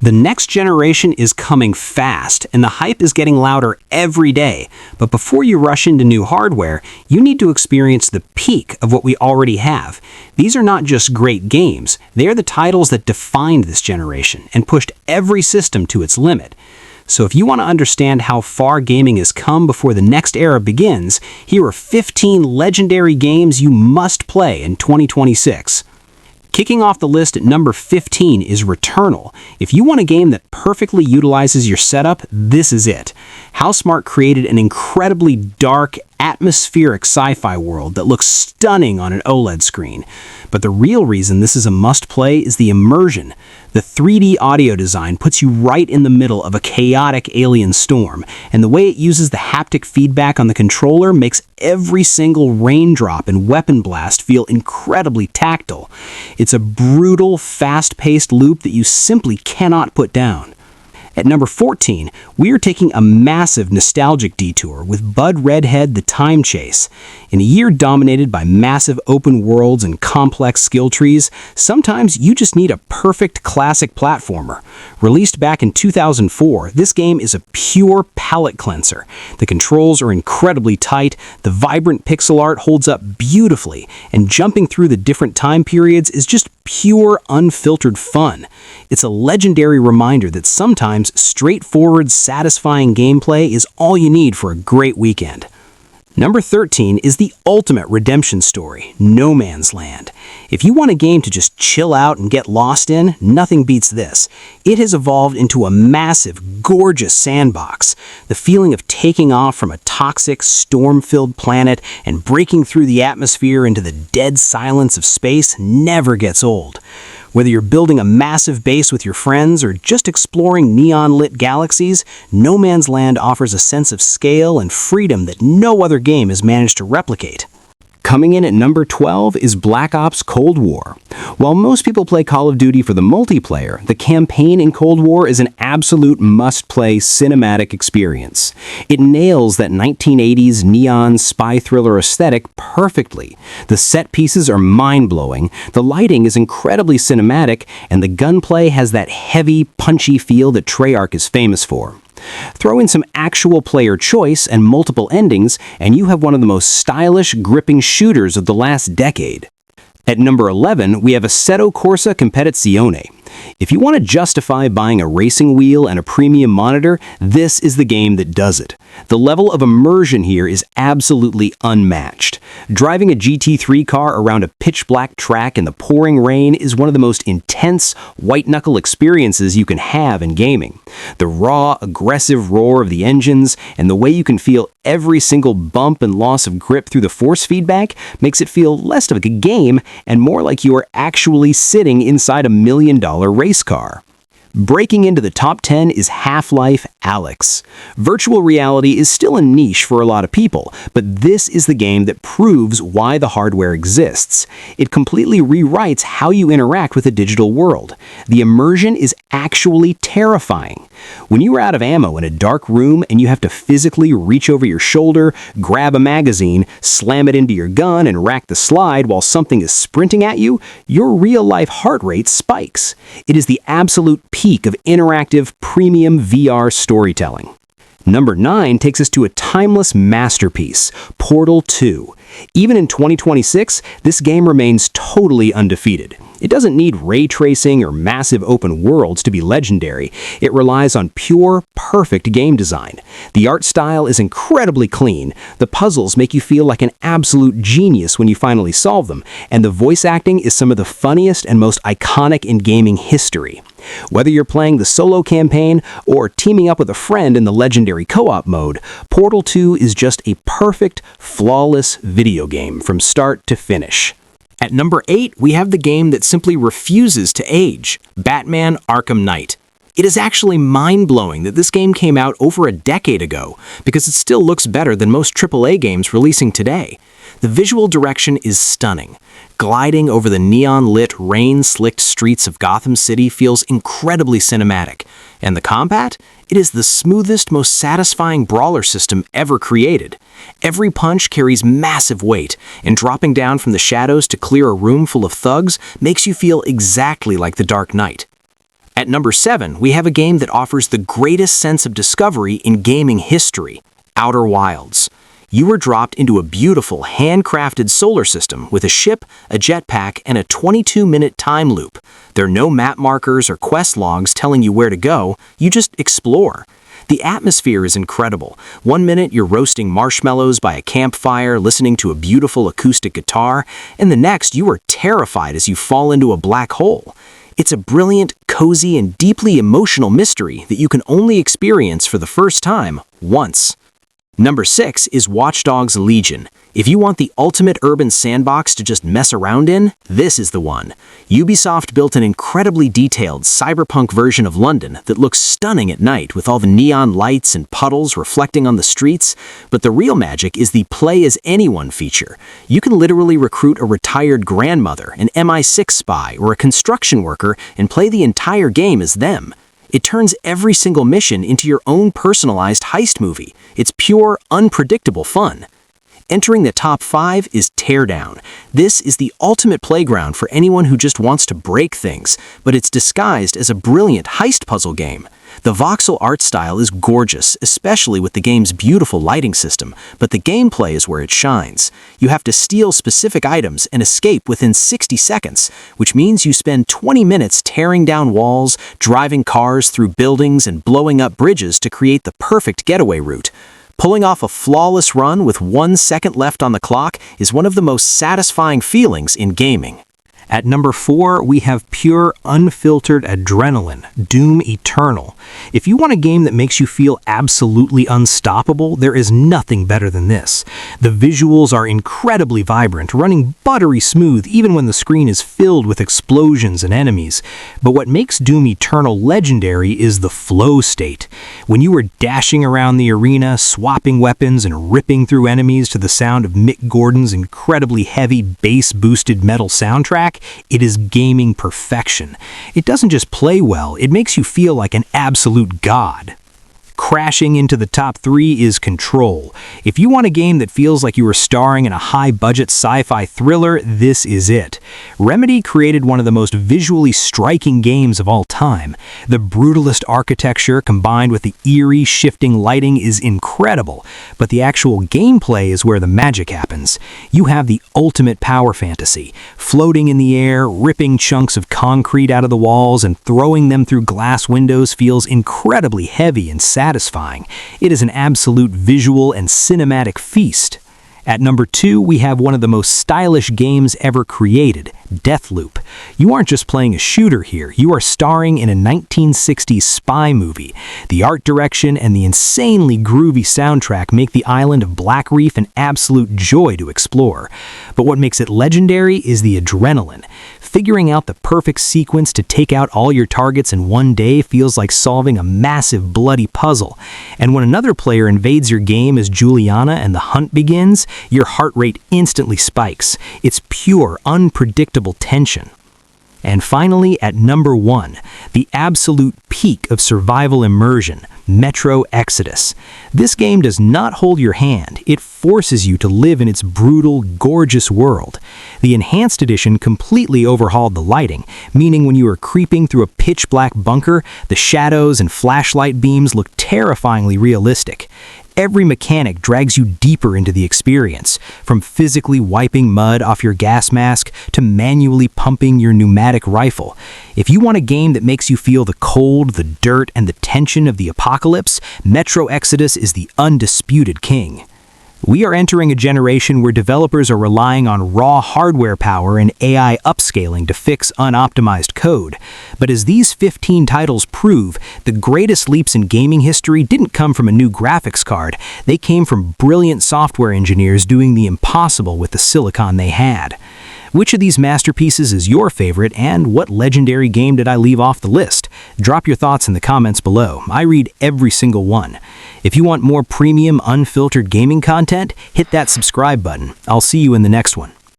The next generation is coming fast, and the hype is getting louder every day. But before you rush into new hardware, you need to experience the peak of what we already have. These are not just great games, they are the titles that defined this generation and pushed every system to its limit. So if you want to understand how far gaming has come before the next era begins, here are 15 legendary games you must play in 2026. Kicking off the list at number 15 is Returnal. If you want a game that perfectly utilizes your setup, this is it. Housemarque created an incredibly dark, atmospheric sci-fi world that looks stunning on an OLED screen. But the real reason this is a must-play is the immersion. The 3D audio design puts you right in the middle of a chaotic alien storm, and the way it uses the haptic feedback on the controller makes every single raindrop and weapon blast feel incredibly tactile. It's a brutal, fast-paced loop that you simply cannot put down. At number 14, we are taking a massive nostalgic detour with Bud Redhead: The Time Chase. In a year dominated by massive open worlds and complex skill trees, sometimes you just need a perfect classic platformer. Released back in 2004, this game is a pure palate cleanser. The controls are incredibly tight, the vibrant pixel art holds up beautifully, and jumping through the different time periods is just pure, unfiltered fun. It's a legendary reminder that sometimes straightforward, satisfying gameplay is all you need for a great weekend. Number 13 is the ultimate redemption story, No Man's Land. If you want a game to just chill out and get lost in, nothing beats this. It has evolved into a massive, gorgeous sandbox. The feeling of taking off from a toxic, storm-filled planet and breaking through the atmosphere into the dead silence of space never gets old. Whether you're building a massive base with your friends or just exploring neon-lit galaxies, No Man's Land offers a sense of scale and freedom that no other game has managed to replicate. Coming in at number 12 is Black Ops Cold War. While most people play Call of Duty for the multiplayer, the campaign in Cold War is an absolute must-play cinematic experience. It nails that 1980s neon spy thriller aesthetic perfectly. The set pieces are mind-blowing, the lighting is incredibly cinematic, and the gunplay has that heavy, punchy feel that Treyarch is famous for. Throw in some actual player choice and multiple endings, and you have one of the most stylish, gripping shooters of the last decade. At number 11, we have Assetto Corsa Competizione. If you want to justify buying a racing wheel and a premium monitor, this is the game that does it. The level of immersion here is absolutely unmatched. Driving a GT3 car around a pitch-black track in the pouring rain is one of the most intense, white-knuckle experiences you can have in gaming. The raw, aggressive roar of the engines and the way you can feel every single bump and loss of grip through the force feedback makes it feel less of a game and more like you are actually sitting inside a $1,000,000 race car. Breaking into the top 10 is Half-Life: Alyx. Virtual reality is still a niche for a lot of people, but this is the game that proves why the hardware exists. It completely rewrites how you interact with a digital world. The immersion is actually terrifying. When you are out of ammo in a dark room and you have to physically reach over your shoulder, grab a magazine, slam it into your gun, and rack the slide while something is sprinting at you, your real-life heart rate spikes. It is the absolute peak of interactive, premium VR storytelling. Number 9 takes us to a timeless masterpiece, Portal 2. Even in 2026, this game remains totally undefeated. It doesn't need ray tracing or massive open worlds to be legendary. It relies on pure, perfect game design. The art style is incredibly clean, the puzzles make you feel like an absolute genius when you finally solve them, and the voice acting is some of the funniest and most iconic in gaming history. Whether you're playing the solo campaign or teaming up with a friend in the legendary co-op mode, Portal 2 is just a perfect, flawless video game from start to finish. At number 8, we have the game that simply refuses to age, Batman: Arkham Knight. It is actually mind-blowing that this game came out over a decade ago, because it still looks better than most AAA games releasing today. The visual direction is stunning. Gliding over the neon-lit, rain-slicked streets of Gotham City feels incredibly cinematic. And the combat? It is the smoothest, most satisfying brawler system ever created. Every punch carries massive weight, and dropping down from the shadows to clear a room full of thugs makes you feel exactly like the Dark Knight. At number 7, we have a game that offers the greatest sense of discovery in gaming history, Outer Wilds. You are dropped into a beautiful, handcrafted solar system with a ship, a jetpack, and a 22-minute time loop. There are no map markers or quest logs telling you where to go, you just explore. The atmosphere is incredible. One minute you're roasting marshmallows by a campfire, listening to a beautiful acoustic guitar, and the next you are terrified as you fall into a black hole. It's a brilliant, cozy, and deeply emotional mystery that you can only experience for the first time once. Number 6 is Watch Dogs Legion. If you want the ultimate urban sandbox to just mess around in, this is the one. Ubisoft built an incredibly detailed cyberpunk version of London that looks stunning at night with all the neon lights and puddles reflecting on the streets, but the real magic is the Play as Anyone feature. You can literally recruit a retired grandmother, an MI6 spy, or a construction worker and play the entire game as them. It turns every single mission into your own personalized heist movie. It's pure, unpredictable fun. Entering the top 5 is Teardown. This is the ultimate playground for anyone who just wants to break things, but it's disguised as a brilliant heist puzzle game. The voxel art style is gorgeous, especially with the game's beautiful lighting system, but the gameplay is where it shines. You have to steal specific items and escape within 60 seconds, which means you spend 20 minutes tearing down walls, driving cars through buildings, and blowing up bridges to create the perfect getaway route. Pulling off a flawless run with 1 second left on the clock is one of the most satisfying feelings in gaming. At number 4, we have pure, unfiltered adrenaline, Doom Eternal. If you want a game that makes you feel absolutely unstoppable, there is nothing better than this. The visuals are incredibly vibrant, running buttery smooth even when the screen is filled with explosions and enemies. But what makes Doom Eternal legendary is the flow state. When you are dashing around the arena, swapping weapons, and ripping through enemies to the sound of Mick Gordon's incredibly heavy bass-boosted metal soundtrack, it is gaming perfection. It doesn't just play well, it makes you feel like an absolute god. Crashing into the top 3 is Control. If you want a game that feels like you are starring in a high-budget sci-fi thriller, this is it. Remedy created one of the most visually striking games of all time. The brutalist architecture combined with the eerie, shifting lighting is incredible, but the actual gameplay is where the magic happens. You have the ultimate power fantasy, floating in the air, ripping chunks of concrete out of the walls, and throwing them through glass windows feels incredibly heavy and satisfying. It is an absolute visual and cinematic feast. At number 2, we have one of the most stylish games ever created, Deathloop. You aren't just playing a shooter here, you are starring in a 1960s spy movie. The art direction and the insanely groovy soundtrack make the island of Black Reef an absolute joy to explore. But what makes it legendary is the adrenaline. Figuring out the perfect sequence to take out all your targets in one day feels like solving a massive bloody puzzle. And when another player invades your game as Juliana and the hunt begins, your heart rate instantly spikes. It's pure, unpredictable tension. And finally, at number 1, the absolute peak of survival immersion, Metro Exodus. This game does not hold your hand, it forces you to live in its brutal, gorgeous world. The Enhanced Edition completely overhauled the lighting, meaning when you are creeping through a pitch-black bunker, the shadows and flashlight beams look terrifyingly realistic. Every mechanic drags you deeper into the experience, from physically wiping mud off your gas mask to manually pumping your pneumatic rifle. If you want a game that makes you feel the cold, the dirt, and the tension of the apocalypse, Metro Exodus is the undisputed king. We are entering a generation where developers are relying on raw hardware power and AI upscaling to fix unoptimized code. But as these 15 titles prove, the greatest leaps in gaming history didn't come from a new graphics card. They came from brilliant software engineers doing the impossible with the silicon they had. Which of these masterpieces is your favorite, and what legendary game did I leave off the list? Drop your thoughts in the comments below. I read every single one. If you want more premium, unfiltered gaming content, hit that subscribe button. I'll see you in the next one.